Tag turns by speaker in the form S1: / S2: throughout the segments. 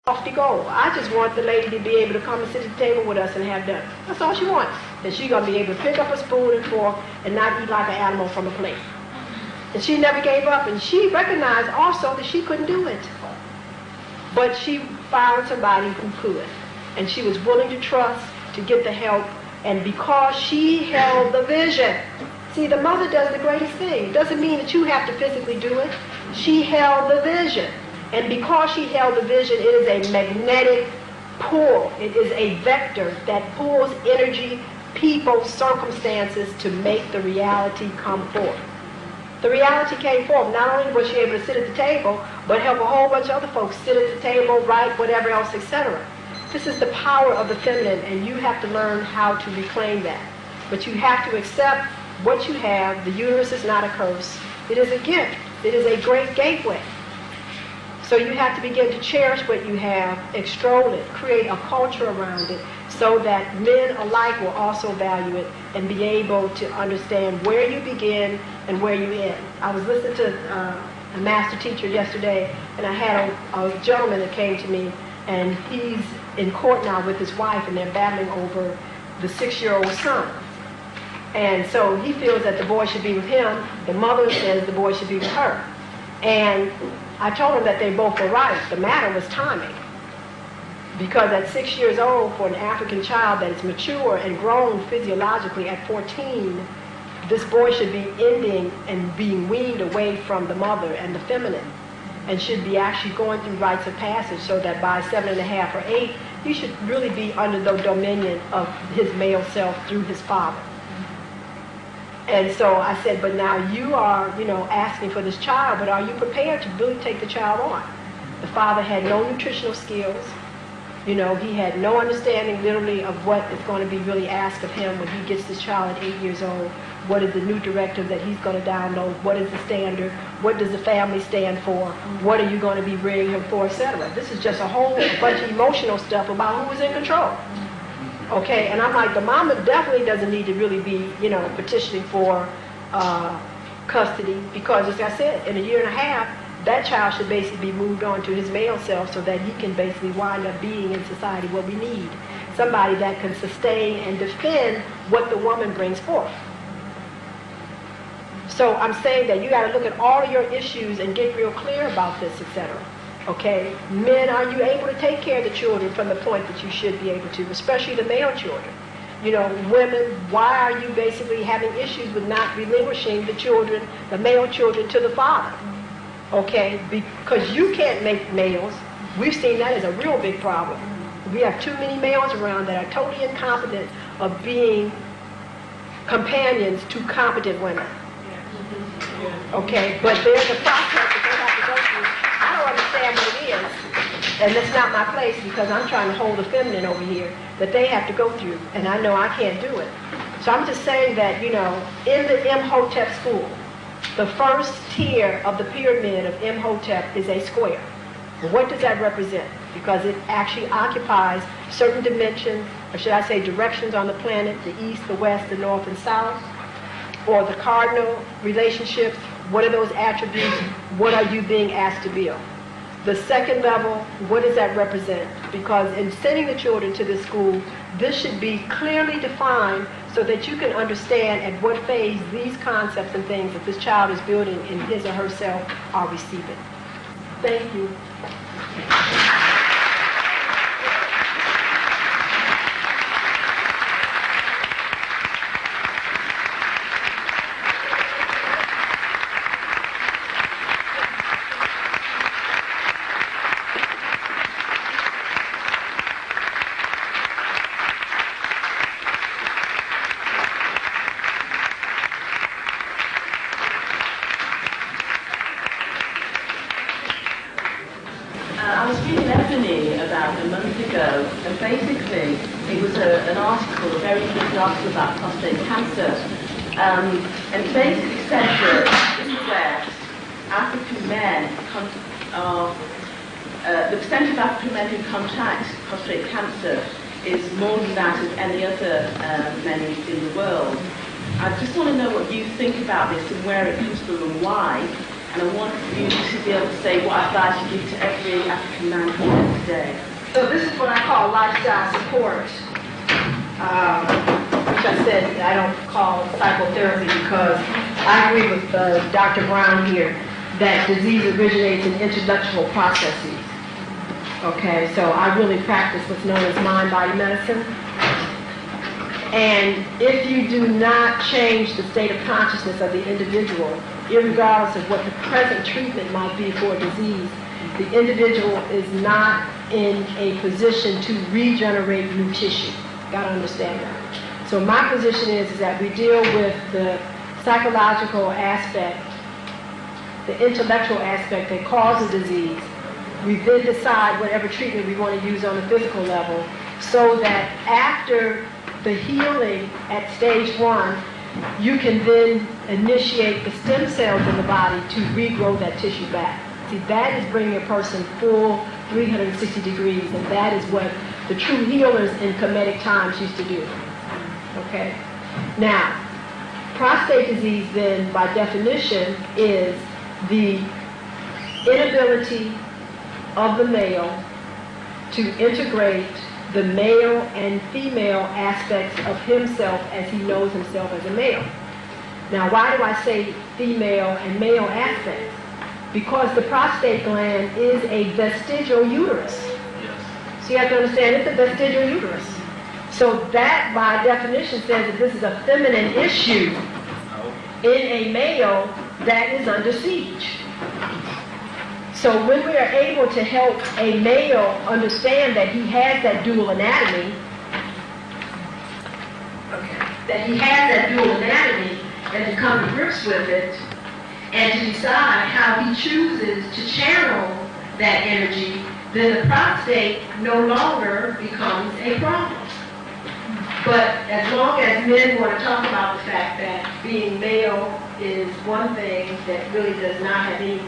S1: lofty goal. I just want the lady to be able to come and sit at the table with us and have dinner. That's all she wants. And she's going to be able to pick up a spoon and fork and not eat like an animal from a plate. And she never gave up, and she recognized also that she couldn't do it. But she found somebody who could. And she was willing to trust, to get the help, and because she held the vision. See, the mother does the greatest thing. It doesn't mean that you have to physically do it. She held the vision. And because she held the vision, it is a magnetic pull. It is a vector that pulls energy, people, circumstances to make the reality come forth. The reality came forth. Not only was she able to sit at the table, but help a whole bunch of other folks sit at the table, write, whatever else, etc. This is the power of the feminine, and you have to learn how to reclaim that. But you have to accept what you have. The uterus is not a curse. It is a gift. It is a great gateway. So you have to begin to cherish what you have, extol it, create a culture around it, so that men alike will also value it and be able to understand where you begin and where you end. I was listening to a master teacher yesterday, and I had a gentleman that came to me, and he's in court now with his wife, and they're battling over the 6-year-old son. And so he feels that the boy should be with him. The mother says the boy should be with her. And I told him that they both were right. The matter was timing. Because at 6 years old, for an African child that is mature and grown physiologically at 14, this boy should be ending and being weaned away from the mother and the feminine, and should be actually going through rites of passage, so that by 7.5 or 8, he should really be under the dominion of his male self through his father. And so I said, but now you are, asking for this child, but are you prepared to really take the child on? The father had no nutritional skills. He had no understanding literally of what is going to be really asked of him when he gets this child at 8 years old. What is the new directive that he's going to download? What is the standard? What does the family stand for? What are you going to be bringing him for, etc.? This is just a whole bunch of emotional stuff about who is in control. Okay, and I'm like, the mama definitely doesn't need to really be, petitioning for custody, because, as I said, in a year and a half, that child should basically be moved on to his male self, so that he can basically wind up being in society what we need. Somebody that can sustain and defend what the woman brings forth. So I'm saying that you got to look at all of your issues and get real clear about this, etc. Okay, men, are you able to take care of the children from the point that you should be able to, especially the male children? Women, why are you basically having issues with not relinquishing the children, the male children, to the father? Okay, because you can't make males. We've seen that as a real big problem. We have too many males around that are totally incompetent of being companions to competent women. Okay, but there's a process that they have to go through. I don't understand what it is, and it's not my place, because I'm trying to hold the feminine over here, that they have to go through, and I know I can't do it. So I'm just saying that, in the Imhotep school, the first tier of the pyramid of Imhotep is a square. What does that represent? Because it actually occupies certain dimensions, or should I say directions on the planet, the east, the west, the north, and south, or the cardinal relationships. What are those attributes? What are you being asked to build? The second level, what does that represent? Because in sending the children to this school, this should be clearly defined so that you can understand at what phase these concepts and things that this child is building in his or herself are receiving. Thank you.
S2: I was reading Ebony about a month ago, and basically it was an article, a very good article about prostate cancer, and it basically said that in the West, African men the percentage of African men who contract prostate cancer is more than that of any other men in the world. I just want to know what you think about this and where it comes from and why. And I wanted you to be able to say what advice you give to every African man here today.
S1: So this is what I call lifestyle support, which I said I don't call psychotherapy because I agree with Dr. Brown here that disease originates in intellectual processes. Okay, so I really practice what's known as mind-body medicine. And if you do not change the state of consciousness of the individual, irregardless of what the present treatment might be for a disease, the individual is not in a position to regenerate new tissue. Got to understand that. So my position is that we deal with the psychological aspect, the intellectual aspect that causes disease. We then decide whatever treatment we want to use on the physical level so that after the healing at stage 1, you can then initiate the stem cells in the body to regrow that tissue back. See, that is bringing a person full 360 degrees, and that is what the true healers in Kemetic times used to do. Okay? Now, prostate disease then, by definition, is the inability of the male to integrate the male and female aspects of himself as he knows himself as a male. Now, why do I say female and male aspects? Because the prostate gland is a vestigial uterus. So you have to understand it's a vestigial uterus. So that, by definition, says that this is a feminine issue in a male that is under siege. So when we are able to help a male understand that he has that dual anatomy, and to come to grips with it, and to decide how he chooses to channel that energy, then the prostate no longer becomes a problem. But as long as men want to talk about the fact that being male is one thing that really does not have any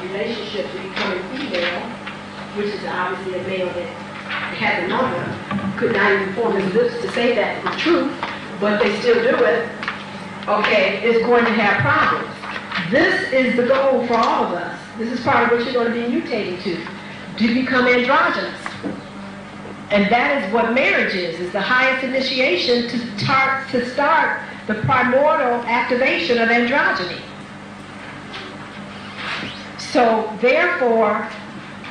S1: relationship to becoming female, which is obviously a male that has a mother, could not even form his lips to say that was true, but they still do it, okay, is going to have problems. This is the goal for all of us. This is part of what you're going to be mutating to become androgynous. And that is what marriage is the highest initiation to start the primordial activation of androgyny. So therefore,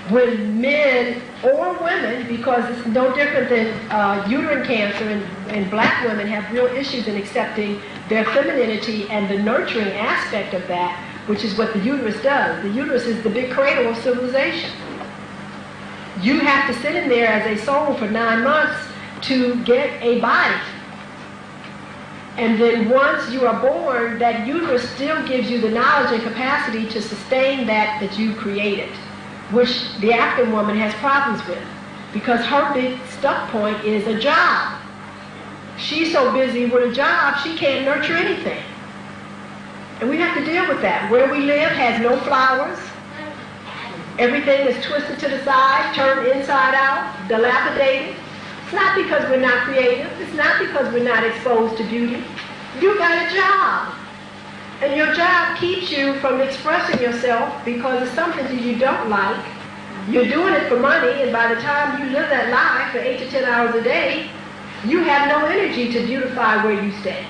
S1: when men or women, because it's no different than uterine cancer, and black women have real issues in accepting their femininity and the nurturing aspect of that, which is what the uterus does. The uterus is the big cradle of civilization. You have to sit in there as a soul for 9 months to get a body. And then once you are born, that uterus still gives you the knowledge and capacity to sustain that you created, which the African woman has problems with, because her big stuck point is a job. She's so busy with a job, she can't nurture anything. And we have to deal with that. Where we live has no flowers. Everything is twisted to the side, turned inside out, dilapidated. It's not because we're not creative. It's not because we're not exposed to beauty. You got a job. And your job keeps you from expressing yourself because it's something that you don't like. You're doing it for money, and by the time you live that life for 8 to 10 hours a day, you have no energy to beautify where you stay.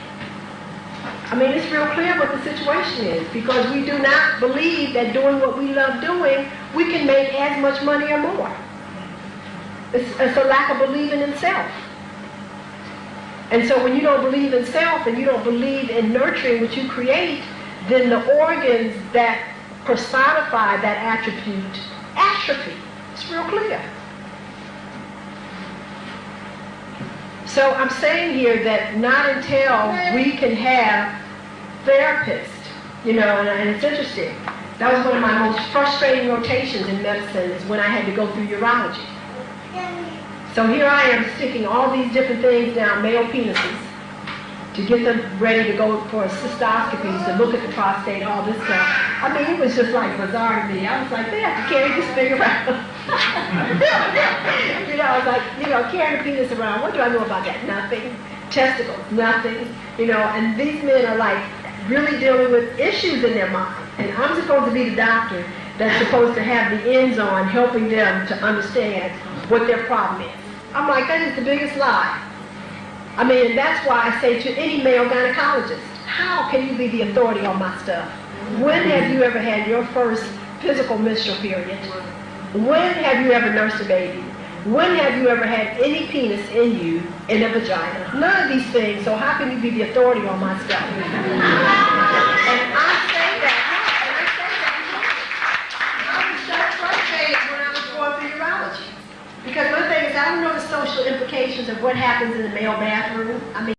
S1: I mean, it's real clear what the situation is, because we do not believe that doing what we love doing, we can make as much money or more. It's a lack of believing in self. And so when you don't believe in self and you don't believe in nurturing what you create, then the organs that personify that attribute atrophy. It's real clear. So I'm saying here that not until we can have therapists, and it's interesting. That was one of my most frustrating rotations in medicine, is when I had to go through urology. So here I am sticking all these different things down male penises to get them ready to go for cystoscopies, to look at the prostate, all this stuff. I mean, it was just like bizarre to me. I was like, they have to carry this thing around. I was like, carrying a penis around. What do I know about that? Nothing. Testicles, nothing. And these men are like really dealing with issues in their mind. And I'm supposed to be the doctor that's supposed to have the ends on helping them to understand what their problem is. I'm like, that is the biggest lie. I mean, and that's why I say to any male gynecologist, how can you be the authority on my stuff? When have you ever had your first physical menstrual period? When have you ever nursed a baby? When have you ever had any penis in you in a vagina? None of these things, so how can you be the authority on my stuff? And I say that, I was so frustrated when I was going through urology. Because one thing is, I don't know the social implications of what happens in the male bathroom. I mean,